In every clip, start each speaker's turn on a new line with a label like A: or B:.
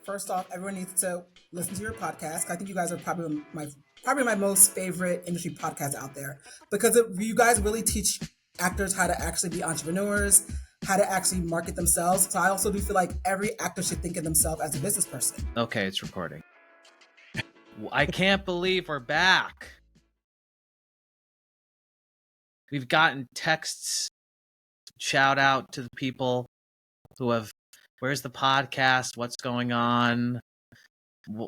A: First off, everyone needs to listen to your podcast. I think you guys are probably my most favorite industry podcast out there because you guys really teach actors how to actually be entrepreneurs, how to actually market themselves. So I also do feel like every actor should think of themselves as a business person.
B: Okay, it's recording. I can't believe we're back. We've gotten texts, shout out to the people who have, where's the podcast? What's going on? We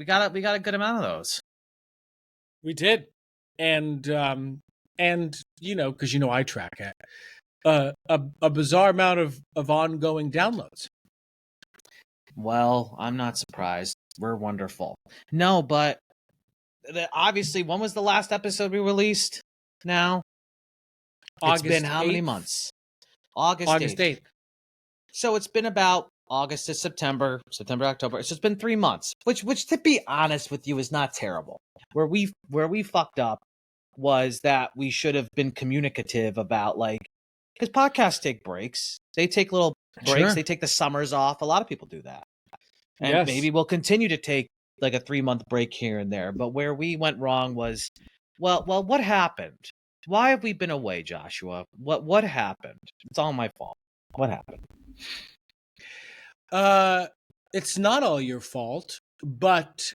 B: got a good amount of those.
C: We did. And because I track it, a bizarre amount of ongoing downloads.
B: Well, I'm not surprised. We're wonderful. No, but obviously, when was the last episode we released? Now,
C: August
B: it's been how
C: 8th?
B: many months? August 8th. So it's been about August to September, October. So it's been 3 months, which to be honest with you is not terrible. Where we fucked up was that we should have been communicative about, like, because podcasts take breaks. They take little breaks.
C: Sure.
B: They take the summers off. A lot of people do that. And
C: Yes.
B: maybe we'll continue to take like a 3-month break here and there. But where we went wrong was, well, what happened? Why have we been away, Joshua? What happened? It's all my fault. What happened?
C: It's not all your fault, but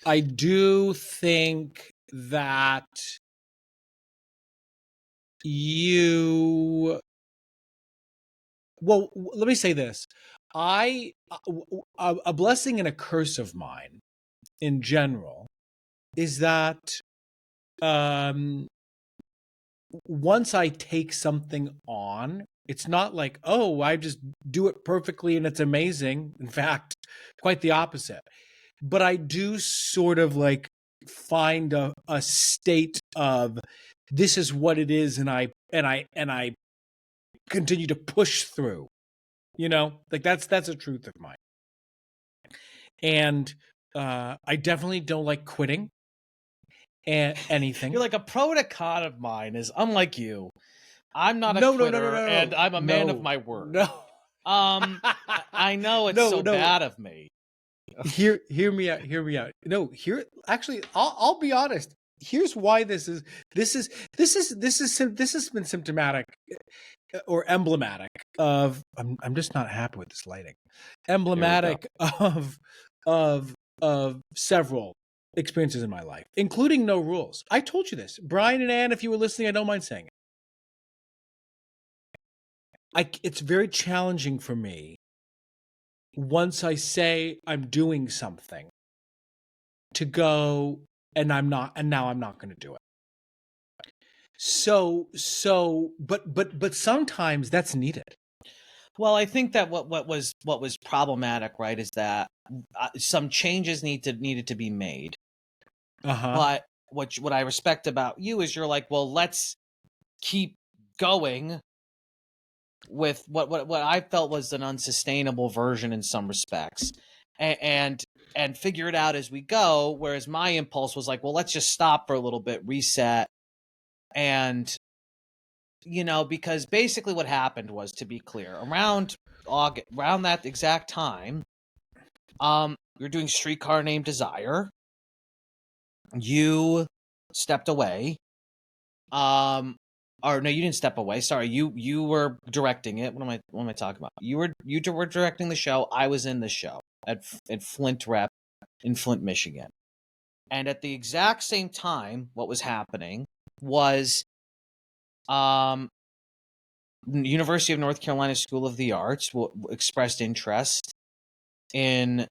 C: I do think that well, let me say this. A blessing and a curse of mine in general is that once I take something on, it's not like, oh, I just do it perfectly and it's amazing. In fact, quite the opposite. But I do sort of like find a state of this is what it is, and I continue to push through. Like that's a truth of mine. And I definitely don't like quitting anything.
B: You're like, a pro and a con of mine is, unlike you, I'm not a quitter,
C: no.
B: and I'm a man of my word.
C: No.
B: I know it's bad of me.
C: Hear me out. No, actually, I'll be honest. Here's why this has been symptomatic or emblematic of. I'm just not happy with this lighting. Emblematic of several experiences in my life, including No Rules. I told you this, Brian and Ann. If you were listening, I don't mind saying it. It's very challenging for me once I say I'm doing something to go and I'm not, and now I'm not going to do it. But sometimes that's needed.
B: Well, I think that what was problematic, right, is that some changes needed to be made. But what I respect about you is you're like, well, let's keep going with what I felt was an unsustainable version in some respects, and figure it out as we go. Whereas my impulse was like, well, let's just stop for a little bit, reset, and because basically what happened was, to be clear, around that exact time, you're doing Streetcar Named Desire. You stepped away. Or no, you didn't step away. Sorry, you were directing it. What am I talking about? You were directing the show. I was in the show at Flint Rep in Flint, Michigan. And at the exact same time, what was happening was, University of North Carolina School of the Arts expressed interest in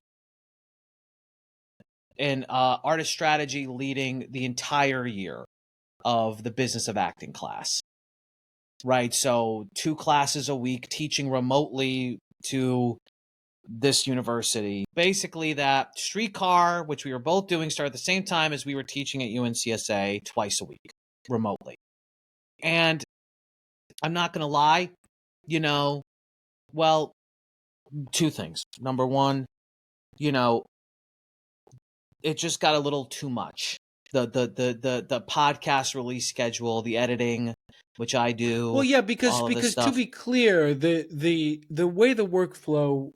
B: artist strategy, leading the entire year of the business of acting class. Right, so 2 classes a week, teaching remotely to this university. Basically, that Streetcar, which we were both doing, started at the same time as we were teaching at UNCSA twice a week, remotely. And I'm not going to lie, well, 2 things. Number one, it just got a little too much. The podcast release schedule, the editing, which I do.
C: Well, yeah, because to be clear, the way the workflow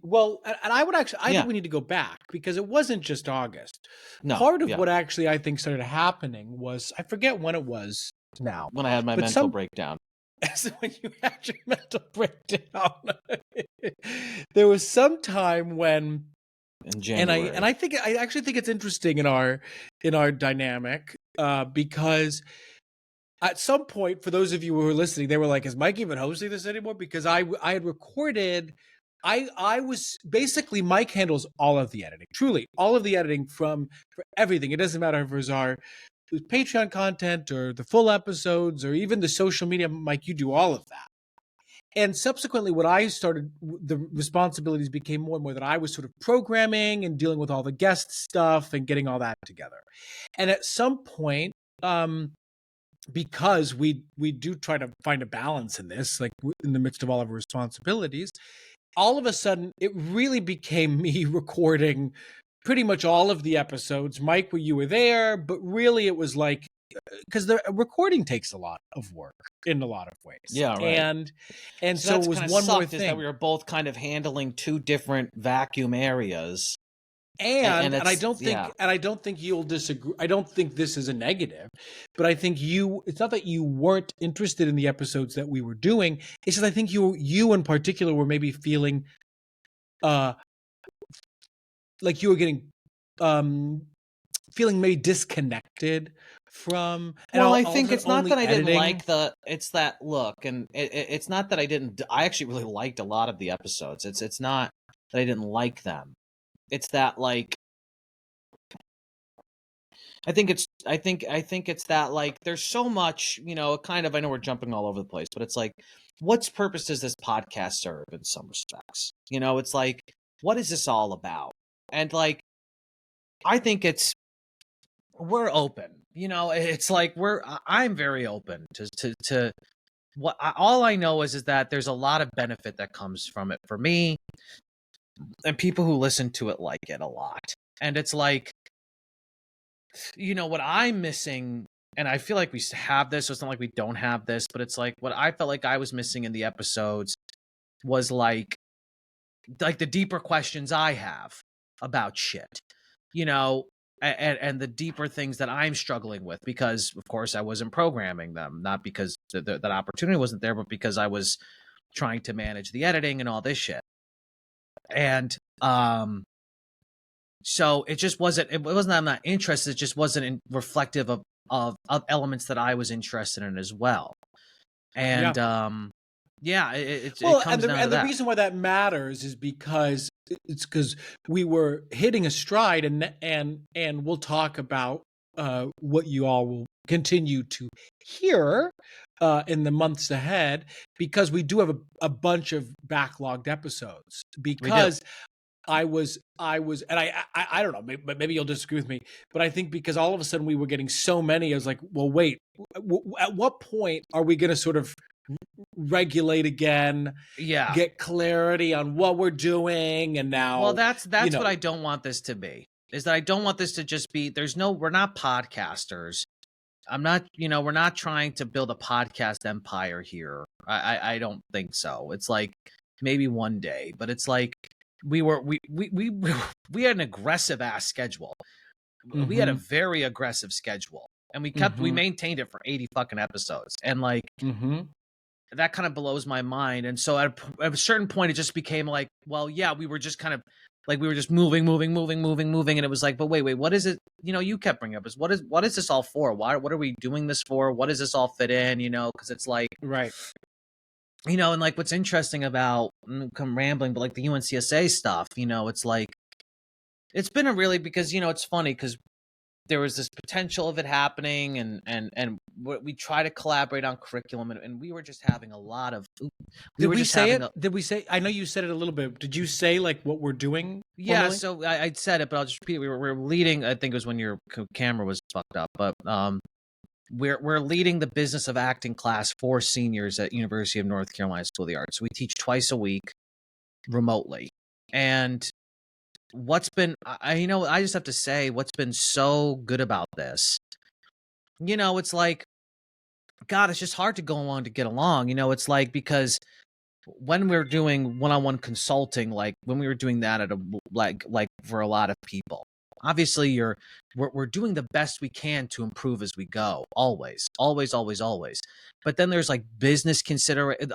C: Well, and I would actually, I
B: Yeah.
C: think we need to go back because it wasn't just August.
B: No.
C: Part of
B: yeah.
C: what actually I think started happening was, I forget when it was now,
B: When I had my
C: but
B: mental breakdown.
C: so when you had your mental breakdown, there was some time when,
B: In January.
C: and I actually think it's interesting in our dynamic, because at some point, for those of you who are listening, they were like, "Is Mike even hosting this anymore?" Because I had recorded. I was basically, Mike handles all of the editing, truly all of the editing for everything. It doesn't matter if it was our Patreon content or the full episodes or even the social media. Mike, you do all of that. And subsequently, what I started, the responsibilities became more and more that I was sort of programming and dealing with all the guest stuff and getting all that together. And at some point, because we do try to find a balance in this, like in the midst of all of our responsibilities, all of a sudden it really became me recording pretty much all of the episodes. Mike, where you were there, but really it was like, because the recording takes a lot of work in a lot of ways.
B: Yeah, right.
C: And so it was one more thing.
B: Is that we were both kind of handling two different vacuum areas.
C: And I don't think you'll disagree. I don't think this is a negative, but I think it's not that you weren't interested in the episodes that we were doing. It's just, I think you in particular were maybe feeling like you were getting feeling maybe disconnected from.
B: Well, I think it's not that I didn't like it's that look, and it's not that I didn't. I actually really liked a lot of the episodes. It's not that I didn't like them. It's that, like, I think it's that, like, there's so much, kind of, I know we're jumping all over the place, but it's like, what's purpose does this podcast serve in some respects? It's like, what is this all about? And, like, I think we're open, it's like I'm very open to what all I know is that there's a lot of benefit that comes from it for me, and people who listen to it like it a lot. And it's like, what I'm missing, and I feel like we have this, so it's not like we don't have this, but it's like what I felt like I was missing in the episodes was like the deeper questions I have about shit, and the deeper things that I'm struggling with, because of course I wasn't programming them, not because that opportunity wasn't there, but because I was trying to manage the editing and all this shit. And so it just wasn't that I'm not interested, it just wasn't reflective of elements that I was interested in as well. And it comes down to that.
C: And the reason why that matters is because we were hitting a stride, and we'll talk about what you all will continue to hear in the months ahead, because we do have a bunch of backlogged episodes, because I was, and I don't know, maybe you'll disagree with me, but I think because all of a sudden we were getting so many, I was like, well, wait, at what point are we going to sort of regulate again?
B: Yeah.
C: Get clarity on what we're doing. And now,
B: well, that's what I don't want this to be, is that I don't want this to just be, we're not podcasters. I'm not, we're not trying to build a podcast empire here. I don't think so. It's like maybe one day, but it's like we had an aggressive ass schedule. Mm-hmm. We had a very aggressive schedule, and we maintained it for 80 fucking episodes. And like, that kind of blows my mind. And so at a certain point, it just became like, well, yeah, we were just kind of like, we were just moving. And it was like, but wait, what is it? You kept bringing up is what is this all for? What are we doing this for? What does this all fit in? Cause it's like,
C: right.
B: And like, what's interesting about, I'm rambling, but like the UNCSA stuff, it's like, it's been a really, because, it's funny because there was this potential of it happening, and we try to collaborate on curriculum, and we were just having a lot of.
C: Did we say? I know you said it a little bit. Did you say like what we're doing?
B: Yeah,
C: formally?
B: so I said it, but I'll just repeat. We were leading. I think it was when your camera was fucked up, but we're leading the business of acting class for seniors at University of North Carolina School of the Arts. So we teach twice a week remotely, and what's been, I just have to say, what's been so good about this, it's like, God, it's just hard to go along to get along. It's like, because when we're doing one-on-one consulting, like when we were doing that at a like for a lot of people, obviously we're doing the best we can to improve as we go, always, always, always, always. But then there's like business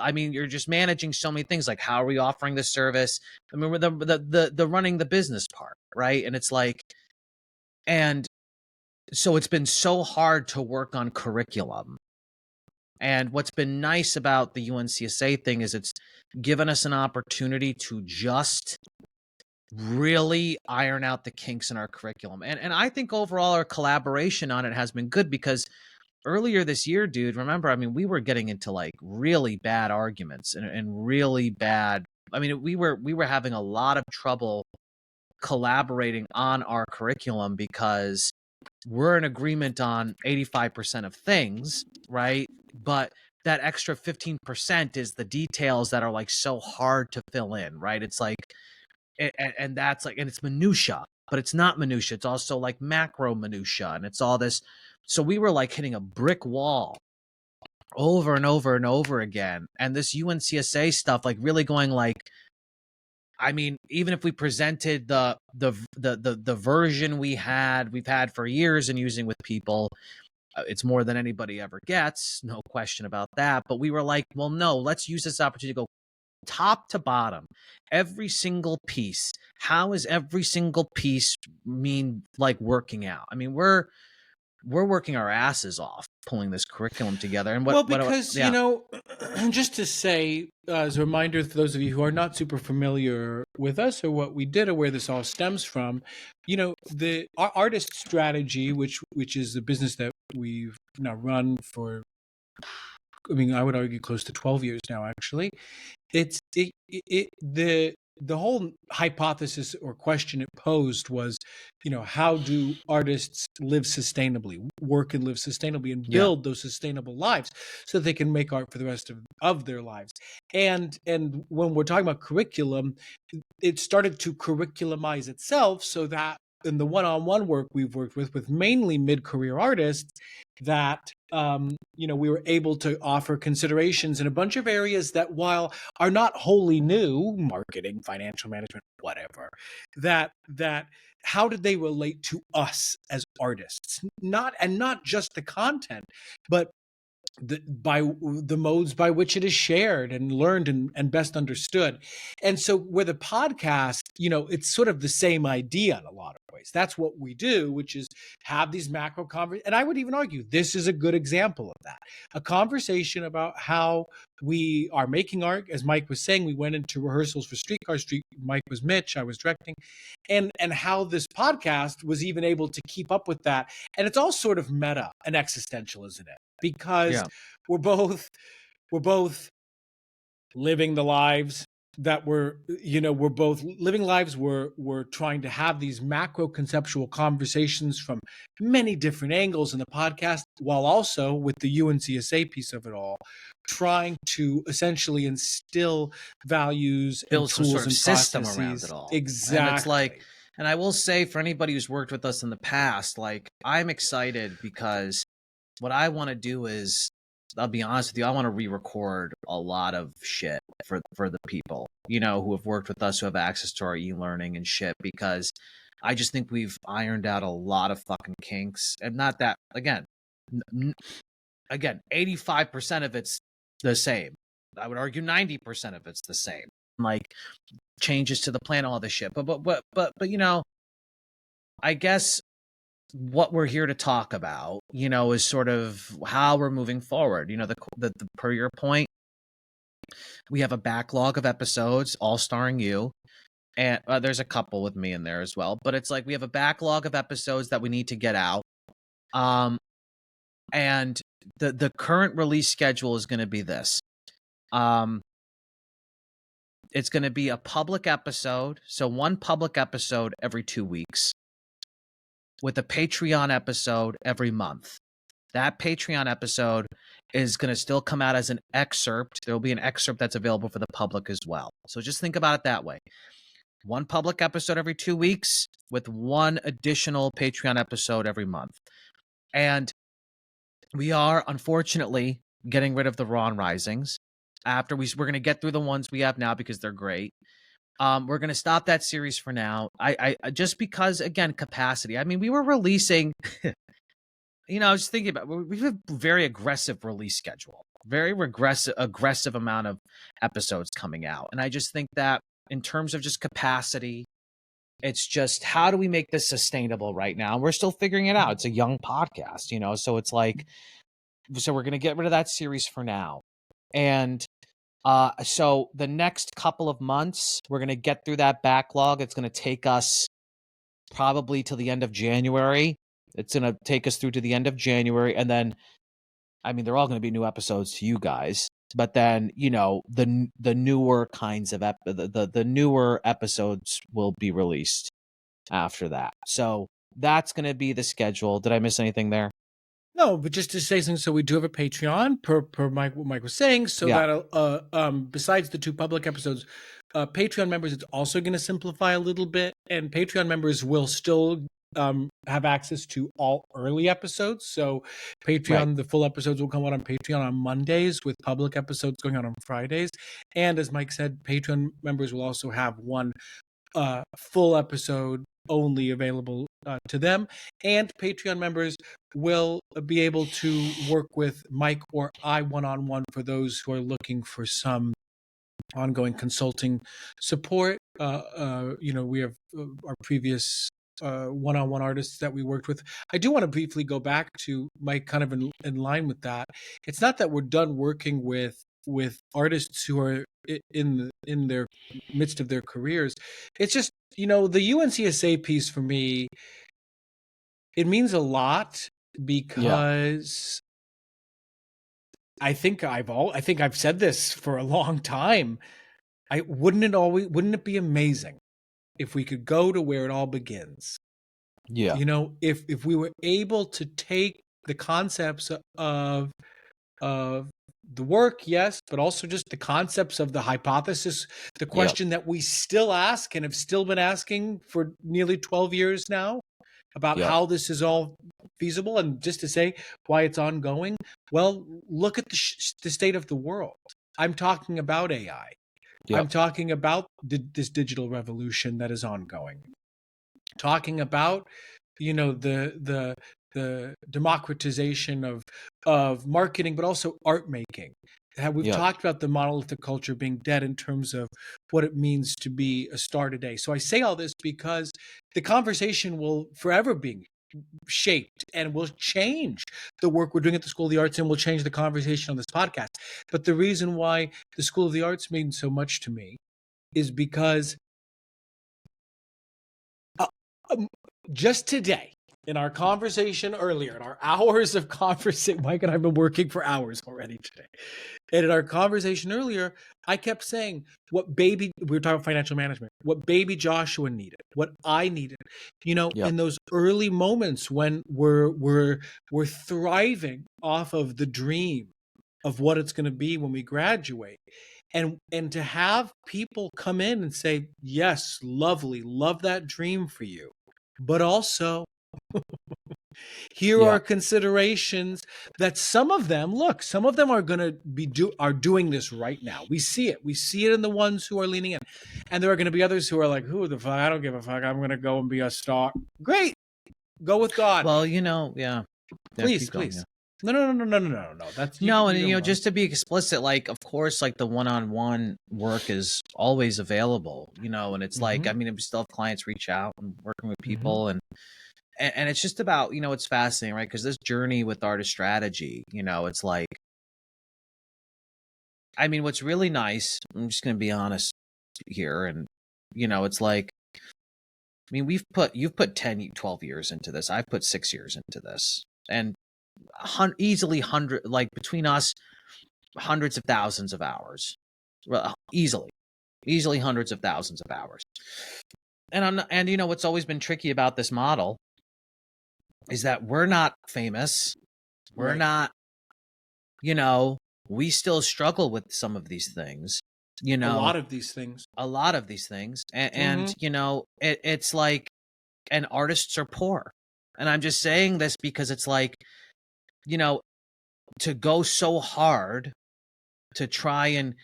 B: I mean, you're just managing so many things, like how are we offering the service? I mean, the running the business part, right? And it's like, and so it's been so hard to work on curriculum. And what's been nice about the UNCSA thing is it's given us an opportunity to just really iron out the kinks in our curriculum. And I think overall our collaboration on it has been good, because earlier this year, dude, remember, I mean, we were getting into like really bad arguments and really bad. I mean, we were having a lot of trouble collaborating on our curriculum because we're in agreement on 85% of things, right? But that extra 15% is the details that are like so hard to fill in, right? It's like, and that's like, and it's minutia, but it's not minutia. It's also like macro minutia, and it's all this. So we were like hitting a brick wall over and over and over again. And this UNCSA stuff, like really going like, I mean, even if we presented the version we've had for years and using with people, it's more than anybody ever gets, no question about that. But we were like, well, no, let's use this opportunity to go top to bottom, every single piece. How is every single piece working out? I mean, we're working our asses off pulling this curriculum together. And
C: because you know, just to say as a reminder for those of you who are not super familiar with us or what we did or where this all stems from, you know, our artist strategy, which is the business that we've now run for, I mean, I would argue close to 12 years now, actually. The whole hypothesis or question it posed was, you know, how do artists live sustainably, work and live sustainably, and build those sustainable lives so that they can make art for the rest of their lives. And when we're talking about curriculum, it started to curriculamize itself, so that in the one-on-one work we've worked with mainly mid-career artists, that you know, we were able to offer considerations in a bunch of areas that, while are not wholly new, marketing, financial management, whatever, that how did they relate to us as artists? Not just the content, but by the modes by which it is shared and learned and best understood. And so where the podcast, you know, it's sort of the same idea in a lot of ways. That's what we do, which is have these macro conversations. And I would even argue this is a good example of that. A conversation about how we are making art. As Mike was saying, we went into rehearsals for Streetcar Street. Mike was Mitch, I was directing. And how this podcast was even able to keep up with that. And it's all sort of meta and existential, isn't it? Because we're both living the lives that we're both living lives. We're trying to have these macro conceptual conversations from many different angles in the podcast, while also with the UNCSA piece of it all, trying to essentially instill values,
B: build
C: and
B: some
C: tools
B: sort of
C: and
B: system
C: processes
B: around it all.
C: Exactly.
B: And it's like, and I will say, for anybody who's worked with us in the past, like, I'm excited because what I want to do is, I'll be honest with you, I want to re-record a lot of shit for the people, you know, who have worked with us, who have access to our e-learning and shit, because I just think we've ironed out a lot of fucking kinks. And not that, again, 85% of it's the same. I would argue 90% of it's the same. Like, changes to the plan, all this shit. But you know, I guess what we're here to talk about, you know, is sort of how we're moving forward. You know, the per your point, we have a backlog of episodes, all starring you, and there's a couple with me in there as well. But it's like we have a backlog of episodes that we need to get out. And the current release schedule is going to be this. It's going to be a public episode, so one public episode every 2 weeks, with a Patreon episode every month. That Patreon episode is going to still come out as an excerpt. There will be an excerpt that's available for the public as well. So just think about it that way. One public episode every 2 weeks with one additional Patreon episode every month. And we are, unfortunately, getting rid of the Ron Risings. after we're going to get through the ones we have now because they're great. We're going to stop that series for now. I just because, again, capacity. I mean, we were releasing, I was thinking about, we have a very aggressive release schedule, very aggressive amount of episodes coming out. And I just think that in terms of just capacity, it's just, how do we make this sustainable right now? We're still figuring it out. It's a young podcast, so it's like, so we're going to get rid of that series for now. And so the next couple of months, we're going to get through that backlog. It's going to take us probably till the end of January. It's going to take us through to the end of January. And then, I mean, they're all going to be new episodes to you guys. But then, the newer kinds of the newer episodes will be released after that. So that's going to be the schedule. Did I miss anything there?
C: No, but just to say something, so we do have a Patreon per Mike, what Mike was saying, so that besides the 2 public episodes, Patreon members, it's also going to simplify a little bit, and Patreon members will still have access to all early episodes. So Patreon, the full episodes will come out on Patreon on Mondays, with public episodes going out on Fridays. And as Mike said, Patreon members will also have one full episode only available to them, and Patreon members will be able to work with Mike or I one-on-one for those who are looking for some ongoing consulting support. We have our previous one-on-one artists that we worked with. I do want to briefly go back to Mike, kind of in line with that. It's not that we're done working with artists who are in their midst of their careers. It's just, the UNCSA piece for me, it means a lot because I think I've said this for a long time. Wouldn't it be amazing if we could go to where it all begins?
B: Yeah.
C: If we were able to take the concepts of the work, yes, but also just the concepts of the hypothesis, the question that we still ask and have still been asking for nearly 12 years now about how this is all feasible, and just to say why it's ongoing. Well, look at the state of the world. I'm talking about AI. I'm talking about this digital revolution that is ongoing. Talking about, the democratization of marketing, but also art making. We've talked about the monolithic culture being dead in terms of what it means to be a star today. So I say all this because the conversation will forever be shaped and will change the work we're doing at the School of the Arts, and will change the conversation on this podcast. But the reason why the School of the Arts means so much to me is because just today, in our conversation earlier, in our hours of conversation, Mike and I have been working for hours already today. And in our conversation earlier, I kept saying we were talking about financial management, what baby Joshua needed, what I needed, in those early moments when we're thriving off of the dream of what it's going to be when we graduate. And to have people come in and say, yes, lovely, love that dream for you, but also here are considerations that some of them are going to be doing this right now. We see it in the ones who are leaning in, and there are going to be others who are like, who the fuck, I don't give a fuck, I'm going to go and be a star. Great, go with God.
B: Well,
C: please. No. That's
B: just to be explicit, like, of course, like the one-on-one work is always available, and it's like, I mean, we still have clients reach out and working with people, and it's just about, it's fascinating, right? Because this journey with artist strategy, it's like, I mean, what's really nice, I'm just going to be honest here, and it's like, I mean, you've put 10, 12 years into this. I've put 6 years into this, and easily between us, hundreds of thousands of hours, well, easily hundreds of thousands of hours. And what's always been tricky about this model is that we're not famous. We're not, we still struggle with some of these things,
C: a lot of these things.
B: And it's like, and artists are poor. And I'm just saying this because it's like, to go so hard to try and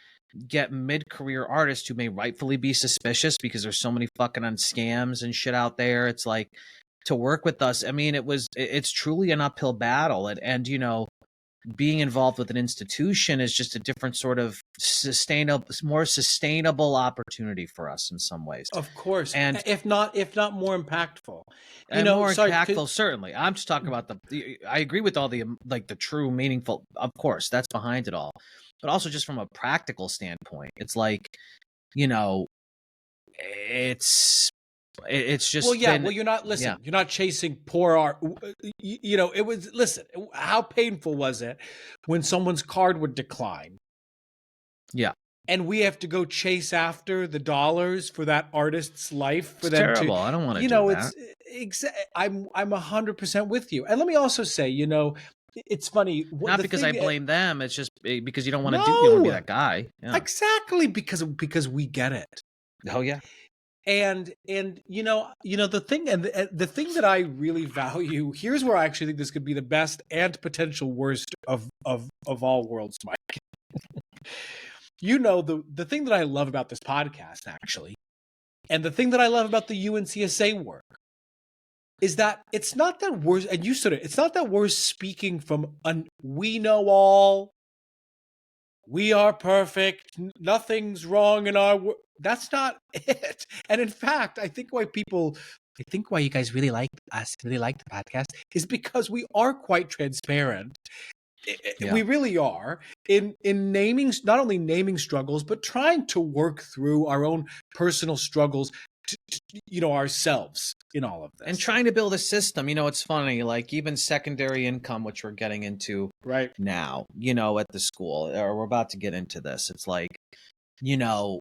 B: get mid-career artists who may rightfully be suspicious because there's so many fucking scams and shit out there. It's like, to work with us, I mean, it's truly an uphill battle. And you know, being involved with an institution is just a different sort of more sustainable opportunity for us in some ways.
C: Of course.
B: And
C: if not more impactful.
B: Impactful, certainly. I'm just talking about I agree with all the true meaningful, of course, that's behind it all. But also just from a practical standpoint, it's like, you know, it's just
C: you're not you're not chasing poor art. You know, how painful was it when someone's card would decline?
B: Yeah.
C: And we have to go chase after the dollars for that artist's life for
B: it's
C: them
B: terrible. I don't want to do that.
C: I'm 100% with you. And let me also say, you know, it's funny.
B: Not because I blame them. It's just because you don't want to you don't want to be that guy. Yeah.
C: Exactly, because we get it.
B: Oh yeah.
C: And you know the thing the thing that I really value, here's where I actually think this could be the best and potential worst of all worlds, Mike. You know, the thing that I love about this podcast, actually, and the thing that I love about the UNCSA work is that it's not that we're, and you said it, it's not that we're speaking from we know all, we are perfect, nothing's wrong in our work. That's not it. And in fact, I think why you guys really like us, really like the podcast, is because we are quite transparent. Yeah. We really are in naming, not only naming struggles, but trying to work through our own personal struggles, you know, ourselves in all of this.
B: And trying to build a system. You know, it's funny, like even secondary income, which we're getting into
C: right
B: now, you know, at the school, or we're about to get into this. It's like, you know,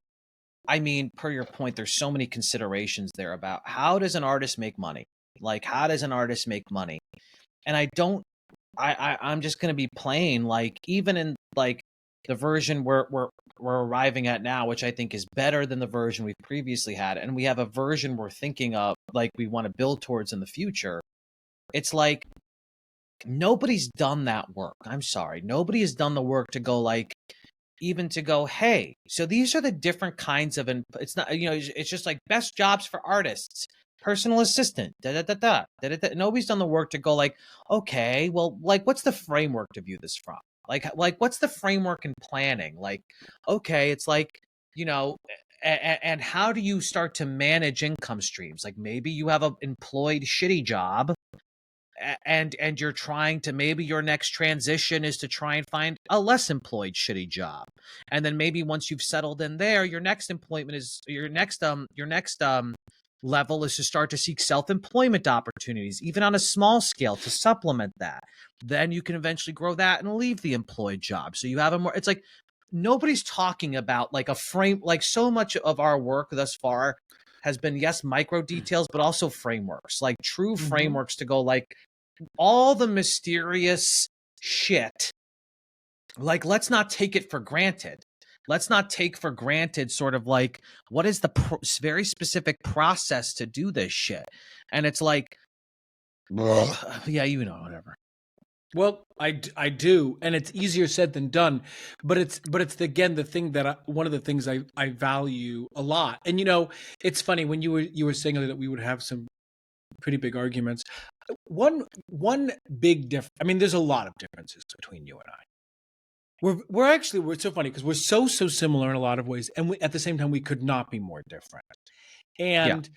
B: I mean, per your point, there's so many considerations there about how does an artist make money? Like, how does an artist make money? And I'm just going to be plain, like, even in like the version we're arriving at now, which I think is better than the version we've previously had, and we have a version we're thinking of, like, we want to build towards in the future. It's like nobody's done that work. I'm sorry. Nobody has done the work to go, like, even to go, hey, so these are the different kinds of, it's not, you know, it's just like best jobs for artists, personal assistant, Nobody's done the work to go, like, okay, well, like, what's the framework to view this from? Like what's the framework in planning? Like, okay, it's like, you know, and how do you start to manage income streams? Like, maybe you have an employed shitty job, and you're trying to, maybe your next transition is to try and find a less employed shitty job. And then maybe once you've settled in there, your next employment is your next level is to start to seek self-employment opportunities, even on a small scale, to supplement that. Then you can eventually grow that and leave the employed job. So you have a more, it's like nobody's talking about like a frame, like so much of our work thus far has been, yes, micro details, but also frameworks, like true frameworks to go, like, all the mysterious shit. Like, let's not take it for granted. Let's not take for granted sort of like, what is the very specific process to do this shit? And it's like, yeah, you know, whatever.
C: Well, I do, and it's easier said than done, but it's again the thing that one of the things I value a lot. And you know, it's funny when you were saying that we would have some pretty big arguments. One big difference. I mean, there's a lot of differences between you and I. We're so funny because we're so similar in a lot of ways, and at the same time we could not be more different. And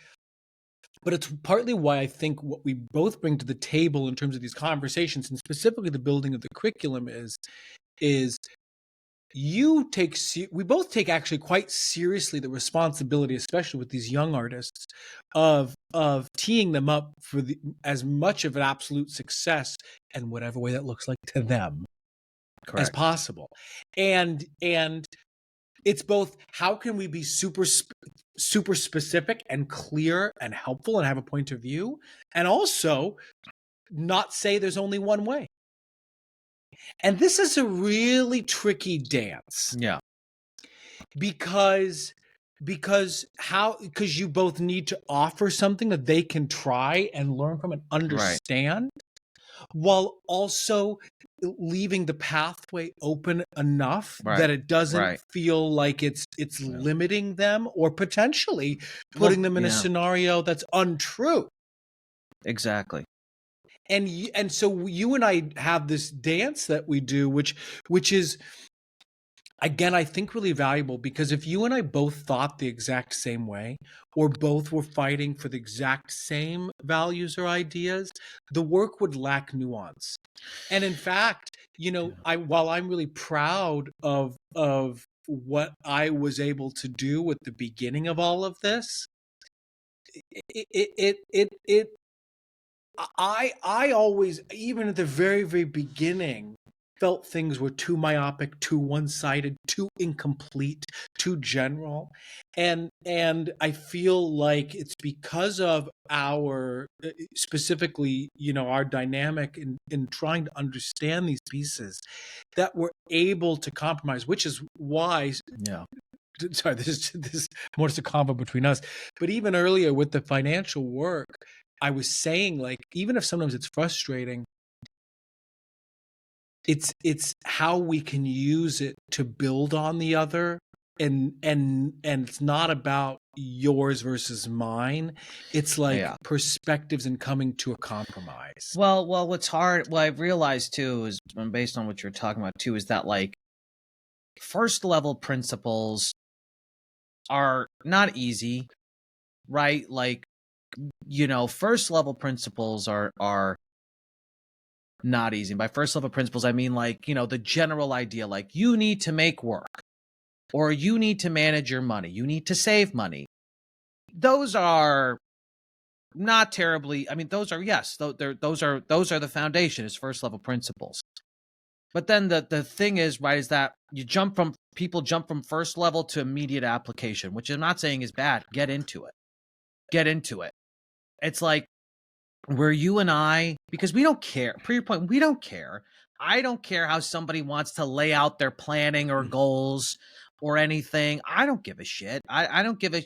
C: but it's partly why I think what we both bring to the table in terms of these conversations, and specifically the building of the curriculum, is we both take actually quite seriously the responsibility, especially with these young artists, of teeing them up for as much of an absolute success, and whatever way that looks like to them, as possible. And it's both, how can we be super specific and clear and helpful and have a point of view, and also not say there's only one way. And this is a really tricky dance.
B: Yeah.
C: Because you both need to offer something that they can try and learn from and understand, while also leaving the pathway open enough that it doesn't feel like it's limiting them or potentially putting them in a scenario that's untrue.
B: Exactly.
C: And so you and I have this dance that we do, which is, again, I think really valuable, because if you and I both thought the exact same way, or both were fighting for the exact same values or ideas, the work would lack nuance. And in fact, while I'm really proud of what I was able to do at the beginning of all of this, I always, even at the very, very beginning, felt things were too myopic, too one-sided, too incomplete, too general. And I feel like it's because of our, specifically, our dynamic in trying to understand these pieces, that we're able to compromise, which is why.
B: Yeah.
C: Sorry, this is more just a combo between us. But even earlier with the financial work, I was saying, like, even if sometimes it's frustrating, it's how we can use it to build on the other, and it's not about yours versus mine. It's like perspectives and coming to a compromise.
B: Well, what's hard, what I've realized too, is based on what you're talking about too, is that like first level principles are not easy, right? Like, first level principles are not easy. By first level principles, I mean, like, the general idea, like, you need to make work, or you need to manage your money, you need to save money. Those are not terribly, I mean, those are, yes, those are the foundation, is first level principles. But then the thing is, right, is that people jump from first level to immediate application, which I'm not saying is bad. Get into it. It's like, where you and I, because we don't care, per your point, we don't care. I don't care how somebody wants to lay out their planning or goals or anything. I don't give a shit. I don't give a,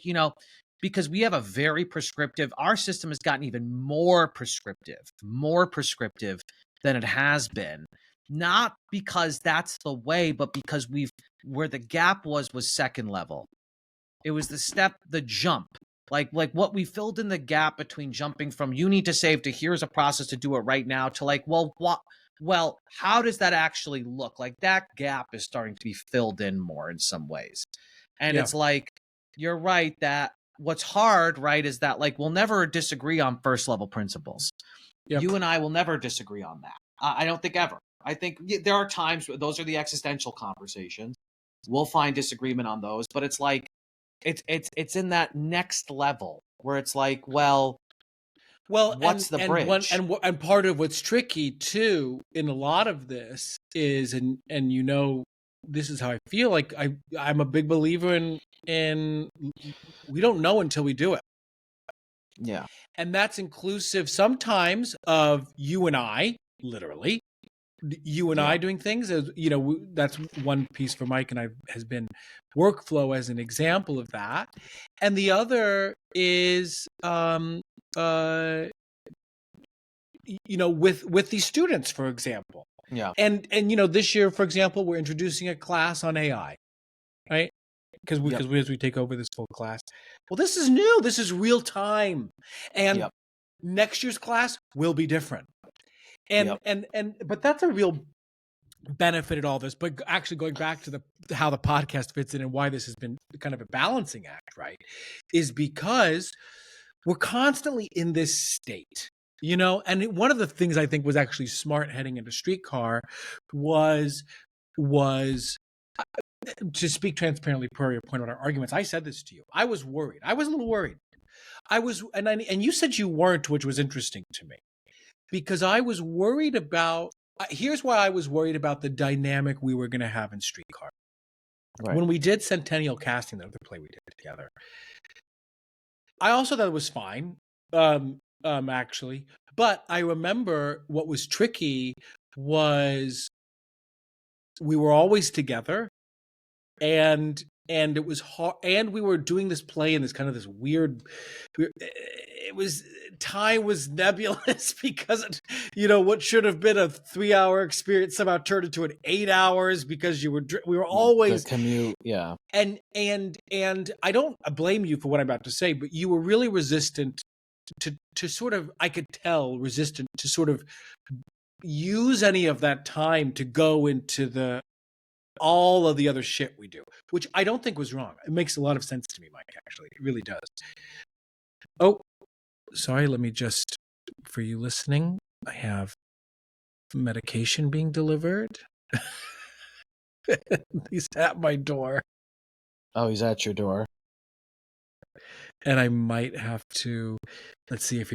B: because we have a very prescriptive, our system has gotten even more prescriptive than it has been. Not because that's the way, but because where the gap was second level. It was the jump. Like what we filled in the gap between jumping from you need to save to here's a process to do it right now to like, well, how does that actually look? Like, that gap is starting to be filled in more in some ways. And it's like, you're right that what's hard, right, is that like, we'll never disagree on first level principles. You and I will never disagree on that. I don't think ever. I think there are times where those are the existential conversations. We'll find disagreement on those, but it's like, it's in that next level where it's like, well, what's the bridge?
C: And part of what's tricky too in a lot of this is, and this is how I feel, like I'm a big believer in we don't know until we do it.
B: Yeah.
C: And that's inclusive sometimes of you and I, literally, I doing things, as that's one piece for Mike and I has been workflow as an example of that. And the other is with these students, for example.
B: Yeah.
C: And this year, for example, we're introducing a class on AI, right? Because as we take over this full class. Well, this is new. This is real time. And next year's class will be different. And but that's a real benefit at all this. But actually, going back to how the podcast fits in and why this has been kind of a balancing act, right, is because we're constantly in this state, and one of the things I think was actually smart heading into Streetcar was to speak transparently per your point on our arguments. I said this to you. I was worried. I was a little worried. And you said you weren't, which was interesting to me, because I was worried about, here's why I was worried about the dynamic we were going to have in Streetcar. Right. When we did Centennial Casting, the other play we did together, I also thought it was fine, actually. But I remember what was tricky was we were always together, and it was hard, and we were doing this play in this kind of this weird, time was nebulous because what should have been a 3-hour experience somehow turned into an 8 hours because we were always
B: the commute. Yeah.
C: And I don't blame you for what I'm about to say, but you were really resistant to sort of, I could tell, resistant to sort of use any of that time to go into all of the other shit we do, which I don't think was wrong. It makes a lot of sense to me, Mike, actually. It really does. Oh, sorry, let me just, for you listening, I have medication being delivered. He's at my door.
B: Oh, he's at your door.
C: And I might have to, let's see if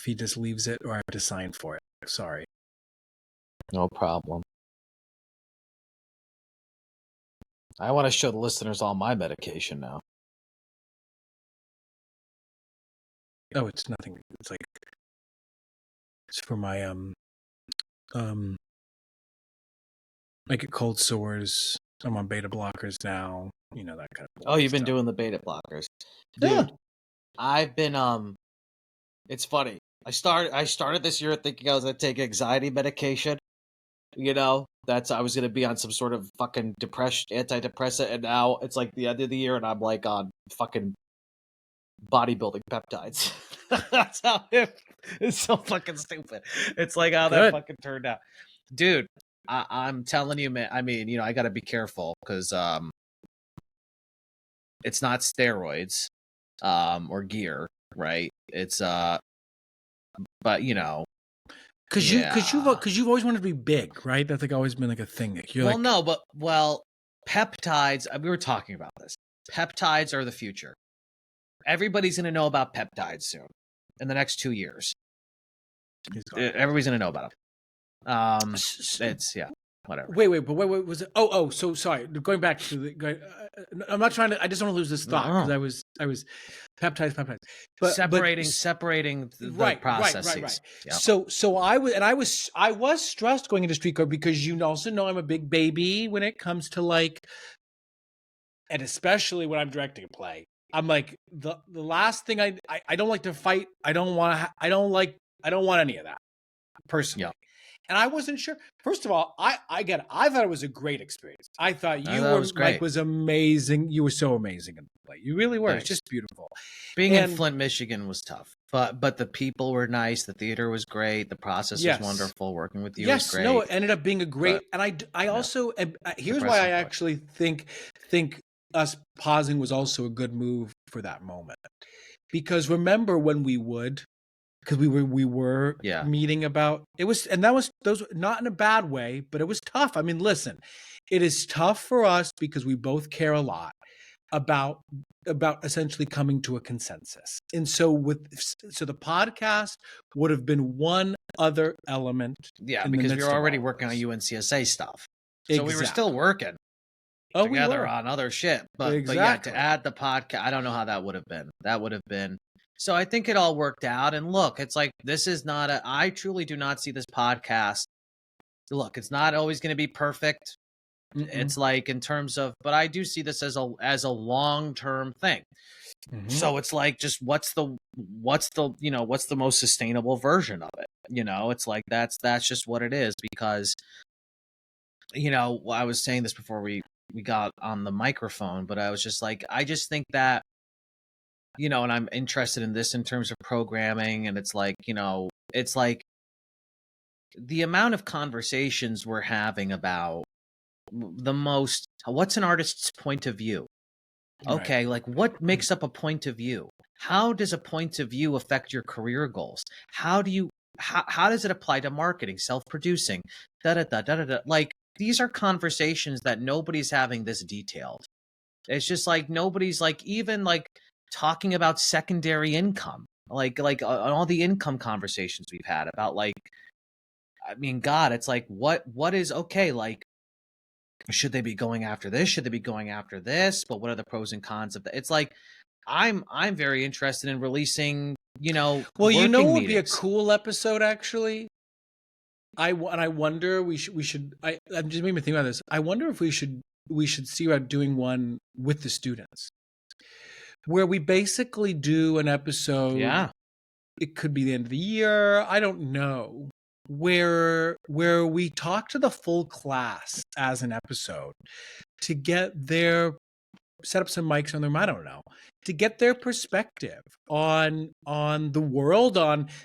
C: he just leaves it or I have to sign for it. Sorry.
B: No problem. I want to show the listeners all my medication now.
C: Oh, it's nothing. It's for my I get cold sores. I'm on beta blockers now. That kind of.
B: Oh, you've been doing the beta blockers, dude. Yeah. I've been It's funny. I started this year thinking I was gonna take anxiety medication. I was gonna be on some sort of fucking antidepressant, and now it's like the end of the year, and I'm like on fucking bodybuilding peptides. That's how it's so fucking stupid. It's like how that fucking turned out, dude. I'm telling you, man. I mean, I got to be careful because it's not steroids or gear, right? It's but
C: because you've always wanted to be big, right? That's always been a thing.
B: Peptides. We were talking about this. Peptides are the future. Everybody's going to know about peptides soon. In the next 2 years, everybody's going to know about them. Whatever.
C: Wait, was it? Oh, so sorry. Going back to I'm not trying to. I just don't want to lose this thought because I was peptides,
B: but separating the processes.
C: Right. Yep. So I was stressed going into Streetcar because you also know I'm a big baby when it comes to and especially when I'm directing a play. I'm like the last thing I don't like to fight. I don't want any of that personally. Yeah. And I wasn't sure. First of all, I thought it was a great experience. I thought was amazing. You were so amazing in the play. You really were. Thanks. It's just beautiful.
B: Being in Flint, Michigan was tough, but the people were nice. The theater was great. The process was wonderful. Working with you was great.
C: No, it ended up being a great. And I also here's why I actually think us pausing was also a good move for that moment, because remember when we would. Because we were meeting about it was, and those not in a bad way, but it was tough. I mean, listen, it is tough for us because we both care a lot about essentially coming to a consensus. And so the podcast would have been one other element.
B: Yeah, because we were already working on UNCSA stuff, so we were still working together on other shit. But to add the podcast, I don't know how that would have been. That would have been. So I think it all worked out. And look, it's like, this is not I truly do not see this podcast. Look, it's not always going to be perfect. Mm-mm. It's like in terms of, but I do see this as a long-term thing. Mm-hmm. So it's like, just what's the most sustainable version of it? It's like, that's just what it is, because, I was saying this before we got on the microphone, but I was just like, I just think that, and I'm interested in this in terms of programming, and it's like, it's like the amount of conversations we're having about what's an artist's point of view? Okay, right. Like what makes up a point of view? How does a point of view affect your career goals? How does it apply to marketing, self-producing, Like, these are conversations that nobody's having this detailed. It's just like nobody's even talking about secondary income, like on all the income conversations we've had about God, it's like, what is okay? Like, should they be going after this? Should they be going after this? But what are the pros and cons of that? It's like, I'm very interested in releasing,
C: well, what would be a cool episode, actually. I wonder I'm just making me think about this. I wonder if we should see about doing one with the students, where we basically do an episode it could be the end of the year, I don't know, where we talk to the full class as an episode to get their set up some mics on them, I don't know, to get their perspective on the world,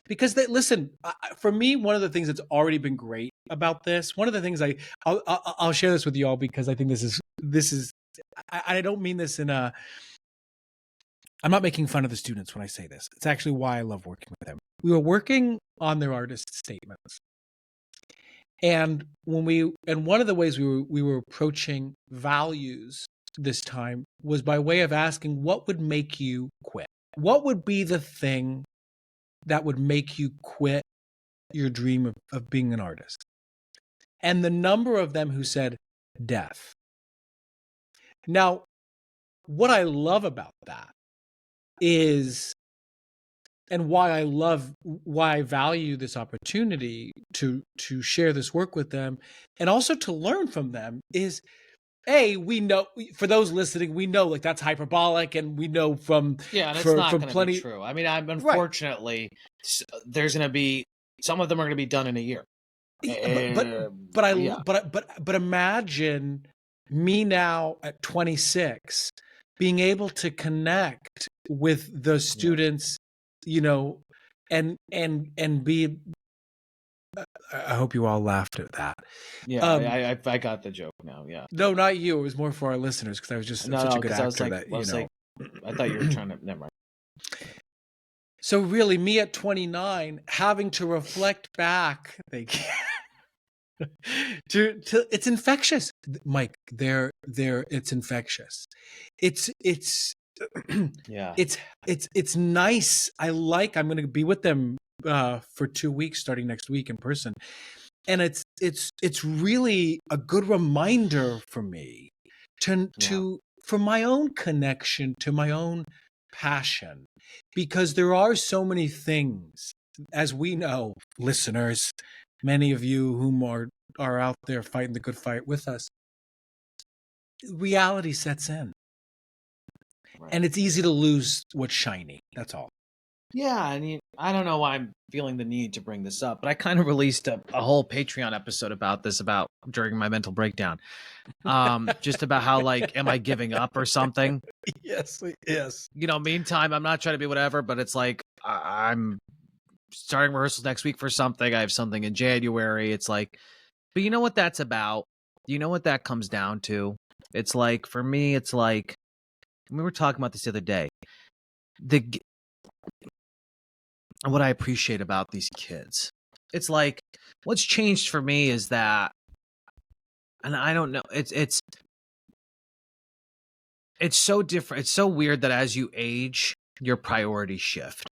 C: because they listen, for me, one of the things that's already been great about this, one of the things I'll share this with you all, because I think this is I don't mean this in a, I'm not making fun of the students when I say this. It's actually why I love working with them. We were working on their artist statements. And one of the ways we were approaching values this time was by way of asking, what would make you quit? What would be the thing that would make you quit your dream of being an artist? And the number of them who said death. Now, what I love about that is, and why I value this opportunity to share this work with them and also to learn from them is, we know, for those listening, we know like that's hyperbolic, and we know from
B: and it's not going to be true. I mean, unfortunately, there's going to be, some of them are going to be done in a year. But
C: imagine me now at 26 being able to connect with the students, and be. I hope you all laughed at that.
B: Yeah, I got the joke now. Yeah.
C: No, not you. It was more for our listeners, because I was just such a good actor
B: I thought you were trying to. Never mind.
C: So really, me at 29, having to reflect back, it's infectious, Mike. It's infectious. It's it's nice. I'm going to be with them for 2 weeks starting next week in person, and it's really a good reminder for me for my own connection to my own passion, because there are so many things, as we know, listeners, many of you whom are out there fighting the good fight with us, reality sets in. Right. And it's easy to lose what's shiny. That's all.
B: Yeah, and I don't know why I'm feeling the need to bring this up, but I kind of released a whole Patreon episode about this during my mental breakdown. Just about how, like, am I giving up or something?
C: Yes.
B: Meantime, I'm not trying to be whatever, but it's like I'm starting rehearsals next week for something. I have something in January. It's like, but you know what that's about? You know what that comes down to? It's like, for me, it's like, we were talking about this the other day. What I appreciate about these kids, it's like, what's changed for me is that, and I don't know, it's so different. It's so weird that as you age, your priorities shift,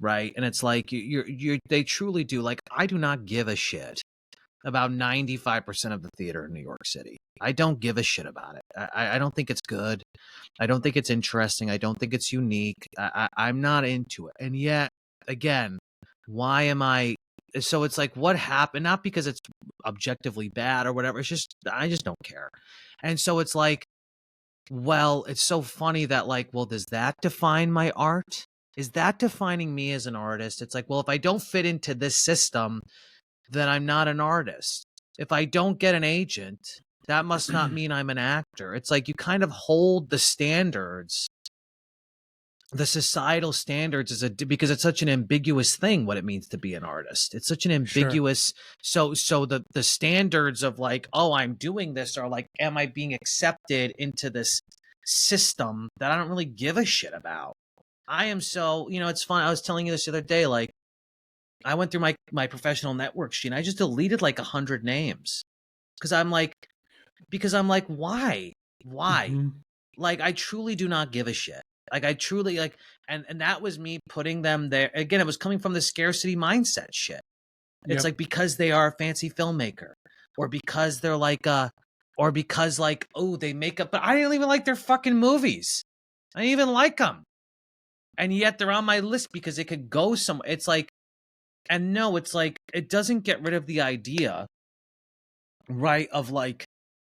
B: right? And it's like they truly do. Like, I do not give a shit about 95% of the theater in New York City. I don't give a shit about it. I don't think it's good. I don't think it's interesting. I don't think it's unique. I'm not into it. And yet, again, why am I? So it's like, what happened? Not because it's objectively bad or whatever. It's just, I just don't care. And so it's like, well, it's so funny that, like, well, does that define my art? Is that defining me as an artist? It's like, well, if I don't fit into this system, then I'm not an artist. If I don't get an agent, that must not mean I'm an actor. It's like, you kind of hold the standards, the societal standards, because it's such an ambiguous thing, what it means to be an artist. It's such an ambiguous, sure. So the standards of, like, oh, I'm doing this, are like, am I being accepted into this system that I don't really give a shit about? I am so, it's fun. I was telling you this the other day, like, I went through my professional network sheet and I just deleted like 100 names because I'm like, why? Mm-hmm. Like, I truly do not give a shit. Like, I truly, like, and that was me putting them there. Again, it was coming from the scarcity mindset shit. It's like, because they are a fancy filmmaker, or because they're like, or because, like, oh, they make up, but I didn't even like their fucking movies. I didn't even like them. And yet they're on my list because it could go somewhere. It's like, and no, it's like, it doesn't get rid of the idea, right, of, like,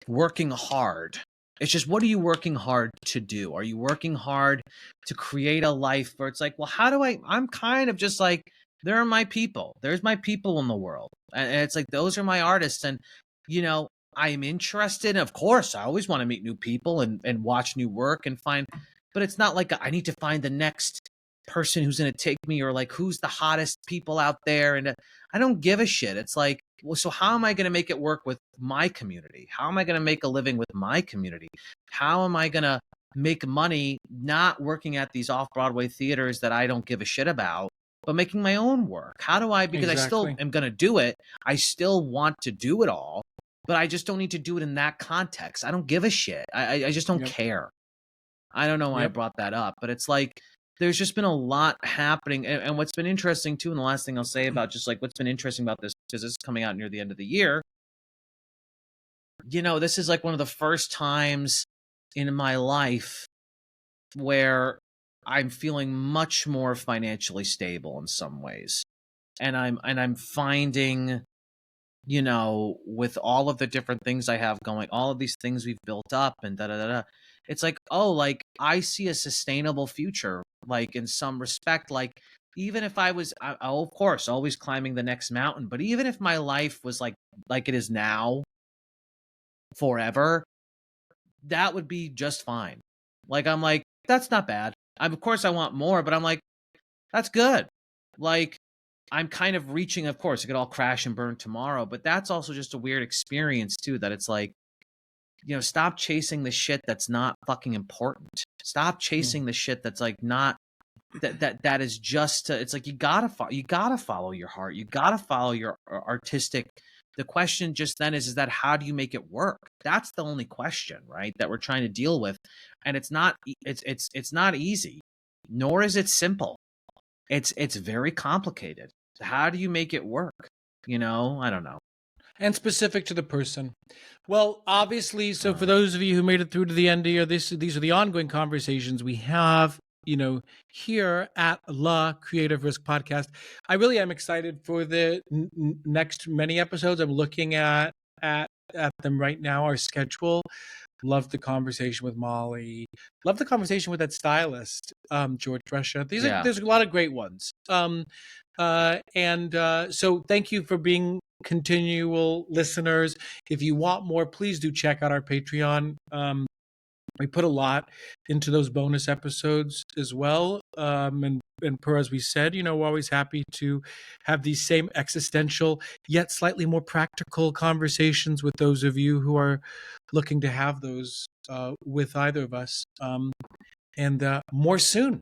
B: working hard It's just, what are you working hard to do? Are you working hard to create a life where it's like, well, how do I'm kind of just like, there are my people. There's my people in the world. And it's like, those are my artists. And, you know, I'm interested. Of course, I always want to meet new people and watch new work and find, but it's not like I need to find the next person who's going to take me, or like, who's the hottest people out there. And I don't give a shit. It's like, well, so how am I going to make it work with my community? How am I going to make a living with my community? How am I going to make money not working at these off-Broadway theaters that I don't give a shit about, but making my own work? How do I, because I still am going to do it. I still want to do it all, but I just don't need to do it in that context. I don't give a shit. I just don't care. I don't know why I brought that up, but it's like, there's just been a lot happening. And what's been interesting too, and the last thing I'll say about just like what's been interesting about this, because this is coming out near the end of the year, you know, this is like one of the first times in my life where I'm feeling much more financially stable in some ways. And I'm finding, you know, with all of the different things I have going, all of these things we've built up and da-da-da-da, it's like, oh, like I see a sustainable future, like in some respect, like even if I was, of course, always climbing the next mountain, but even if my life was like it is now forever, that would be just fine. Like, I'm like, that's not bad. Of course I want more, but I'm like, that's good. Like, I'm kind of reaching, of course, it could all crash and burn tomorrow, but that's also just a weird experience too, that it's like, you know, stop chasing the shit that's not fucking important. Stop chasing the shit that's like not, that is just, it's like, you gotta follow your heart. You gotta follow your artistic. The question just then is that how do you make it work? That's the only question, right? That we're trying to deal with. And it's not easy, nor is it simple. It's very complicated. How do you make it work? You know, I don't know.
C: And specific to the person. Well, obviously, so for those of you who made it through to the end here, these are the ongoing conversations we have, you know, here at La Creative Risk Podcast. I really am excited for the next many episodes. I'm looking at them right now, our schedule. Love the conversation with Molly. Love the conversation with that stylist, George Russia. There's a lot of great ones. So thank you for being continual listeners. If you want more, please do check out our Patreon. We put a lot into those bonus episodes as well. And per as we said, you know, we're always happy to have these same existential yet slightly more practical conversations with those of you who are looking to have those with either of us. And more soon.